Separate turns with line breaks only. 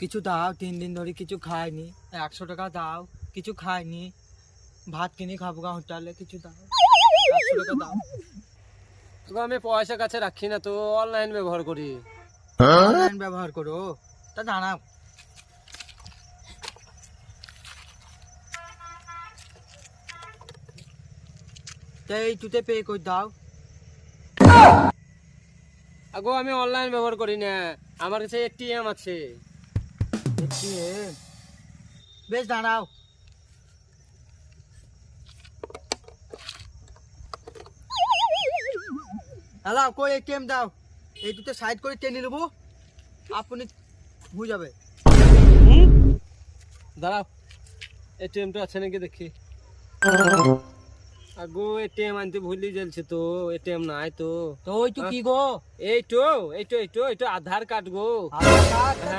কিছু দাও, 3 দিন ধরে কিছু খাইনি। 100 টাকা দাও, কিছু খাইনি। ভাত কিনে খাবো গা হোটেলে, কিছু দাও, 100 টাকা দাও।
তো আমি পয়সা কাছে রাখি না তো, অনলাইন ব্যবহার করি।
অনলাইন ব্যবহার করো? তা দাঁড়াও, এই তুতে পে করে দাও।
আগো আমি অনলাইন ব্যবহার করি না, আমার কাছে এটিএম আছে।
ATM? বেশ দাঁড়াও, হ্যালো কই ATM দাও, এই দুটো সাইড করে টেনে নেবো, আপনি বুঝে যাবে।
দাঁড়াও, এটিএমটা আছে নাকি দেখি। আগো এটিএম আনতে ভুলি যাচ্ছে তো, এটিএম নাই তো।
তো ওই তো কি গো,
এইটো এইটো এইটো এইটো আধার কার্ড গো।
আধার কার্ড?